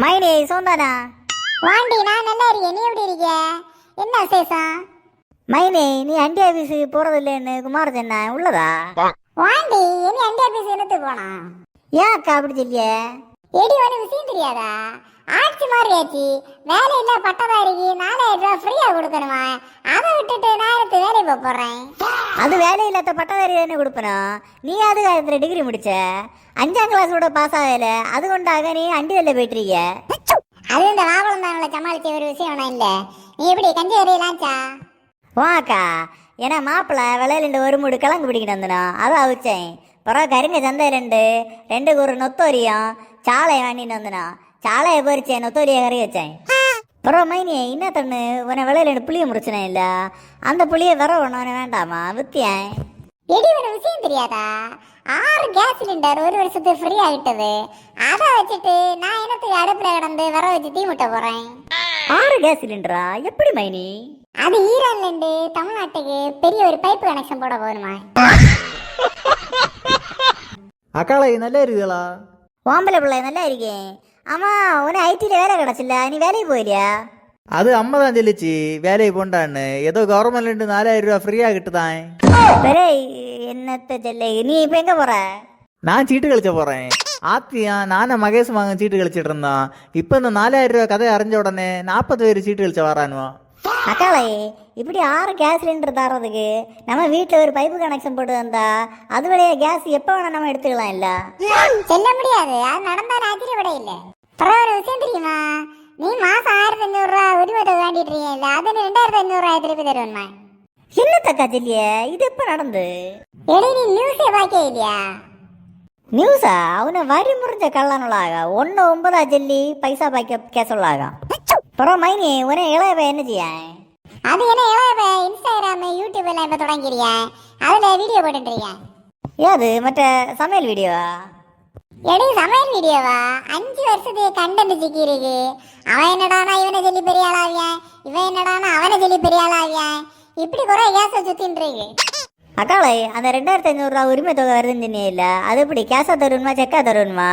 மைனி சொந்தானா? வாண்டி, நான் நல்லா இருக்கேன். நீ எப்படி இருக்க? என்ன விசேஷம்? மைனி, நீ அண்டி ஆபீஸுக்கு போறது இல்லைன்னு குமார் சொன்ன உள்ளதா? வாண்டி, இனி அண்டி ஆபீஸ் என்னத்து போனா? ஏன் அக்கா அப்படி சொல்லிய? எடி ஒரு விஷயம் தெரியாதா? ஆட்சி மாறியாச்சு. வேலை இல்ல பட்டதாரிக்கு 4000 ரூபாய் ஃப்ரீயா கொடுக்கணுமா? அதை விட்டுட்டு நான் எடுத்து வேலைக்கு போறேன். அது வேலை இல்லாத பட்டதாரி தானே கொடுப்பணும். நீ அது காலத்துல டிகிரி முடிச்ச 5ஆம் கிளாஸோட பாஸ் ஆகல, அது கொண்டாக நீ அண்டி வெளில போயிட்டு இருக்க. அது இந்த மாவளம் தாங்களை சமாளிச்ச ஒரு விஷயம் ஒன்றும் இல்லை. நீ எப்படி கஞ்சி வரையலாச்சா? வாக்கா, ஏன்னா மாப்பிள்ளை விளையில ஒரு மூடு கிழங்கு பிடிக்கிட்டு வந்தனும், அதை அவிச்சேன். பிறகு கருங்க சந்தையில ரெண்டுக்கு ஒரு நொத்தோரியும் சாலையை வாங்கிட்டு வந்தனும், சாலையை பொறிச்சேன், நொத்தோரியை கறி வச்சேன். பிறகு மைனி என்ன தண்ணு உன விளையில புளிய முடிச்சுனே இல்ல, அந்த புளியை வர ஒன்று வேண்டாமா வித்தியேன். எடி ஒரு விஷயம் தெரியாதா? 6 கேஸ் சிலிண்டர் ஒரு வருஷத்துக்கு ஃப்ரீ ஆகிட்டது. அதை வச்சுட்டு நான் என்னத்துக்கு அடுப்புல கிடந்து வர வச்சு தீ முட்ட போறேன். 6 கேஸ் சிலிண்டரா? எப்படி மைனி? அது ஈரான்ல இருந்து தமிழ்நாட்டுக்கு பெரிய ஒரு பைப் கனெக்ஷன் போட போதுமா? அக்காளை நல்லா இருக்குதா? ஓம்பளை பிள்ளை நல்லா இருக்கேன். ஆமா, உன ஐடில வேலை கிடைச்சில்ல, நீ வேலைக்கு போயிலியா? அது அம்மா தான் சொல்லிச்சு வேலைக்கு போண்டான்னு. ஏதோ கவர்மெண்ட்ல 4000 ரூபா ஃப்ரீயா கிட்டுதான். பெரே என்னத்த சொல்ல, நீ இப்ப எங்க போற? நான் சீட்டு கழிச்ச போறேன். ஆத்தியா நானே மகேஷ் மகன் சீட்டு கழிச்சிட்டு இருந்தான். இப்போ இந்த 4000 ரூபா கதை அறிஞ்ச உடனே 40 பேர் சீட்டு கழிச்ச வரானுவான். அக்காளே, இப்படி 6 கேஸ் சிலிண்டர் தரதுக்கு நம்ம வீட்டில் ஒரு பைப்பு கனெக்ஷன் போட்டு வந்தா அது வழியா கேஸ் எப்போ வேணா நம்ம எடுத்துக்கலாம் இல்ல? சொல்ல முடியாது. அது நடந்தா ஆச்சரியப்பட இல்லை. அப்புறம் ஒரு விஷயம் தெரியுமா? நீ மாசம் 1500 ரூபா உரிமை தொகை வேண்டிட்டு இருக்கீங்க, அது 2500 ரூபாய் திருப்பி தருவேன்மா. என்னத்தக்கா சொல்லிய? இது எப்ப நடந்து? எடி, நீ நியூஸே பார்க்க இல்லையா? நியூஸா? அவனை வரி முறிஞ்ச கள்ளனுள்ளாக 1/9 சொல்லி பைசா பாய்க்க கேசொள்ளாக. அப்புறம் மைனி உன இளைய என்ன செய்ய? அது என்ன இளைய இன்ஸ்டாகிராம் யூடியூப் எல்லாம் இப்ப தொடங்கிறியா? அதுல வீடியோ போட்டுட்டு இருக்கேன். ஏது மற்ற சமையல் வீடியோவா? எடி, சமையல் வீடியோவா? 5 வருஷத்துக்கு கண்டென்ட் சிக்கி இருக்கு. அவன் என்னடானா இவனை சொல்லி பெரிய ஆளாவியான், இவன் என்னடானா அவனை சொல்லி பெரிய ஆளாவியான். இப்படி குறை கேஸ சுத்தின்னு இருக்கு. அக்காளை, அந்த 2500 ரூபா உரிமை தொகை வருதுன்னு இல்ல, அது எப்படி கேஷா தருணுமா செக்கா தருணுமா?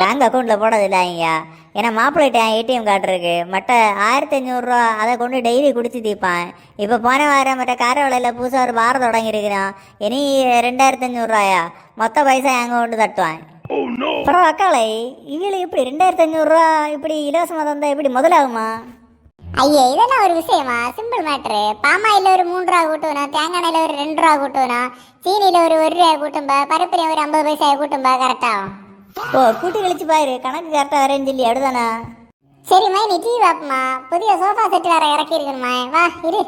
பேங்க் அக்கௌண்ட்ல போடதில்ல ஐயா. ஏன்னா மாப்பிள்ளைட்ட ஏடிஎம் கார்டு இருக்கு. மற்ற 1500 ரூபா அதை கொண்டு டெய்லி குடிச்சு தீப்பான். இப்போ போன வாரம் மற்ற காரவளையில் புதுசாக ஒரு பாரம் தொடங்கி இருக்கிறான். இனி 2500 ரூபாயா மொத்த பைசா எங்க கொண்டு தட்டுவான். அப்புறம் அக்காளை, இவளுக்கு இப்படி 2500 ரூபா இப்படி இலவசமாக தந்தா எப்படி முதலாகுமா? ஐயே, இதெல்லாம் ஒரு விஷயமா? Simple matter. பாமாயில ஒரு 3 ரூபா கூட்டணும், தேங்காய் எண்ணெயில ஒரு 2 ரூபா கூட்டணும், சீனியில ஒரு 1 ரூபாய் கூட்டும்பா, பருப்புல ஒரு 50 பைசா கூட்டும்பா. கரெக்டாகும். ஓ, கூட்டி கழிச்சு பாரு, கணக்கு கரெக்டாக வரேன்னு சொல்லி அப்படிதானா? சரிம்மா, நீ டிவி பாப்பமா. புதிய சோஃபா செட் வேற இறக்கி இருக்கணுமா? வா இரு.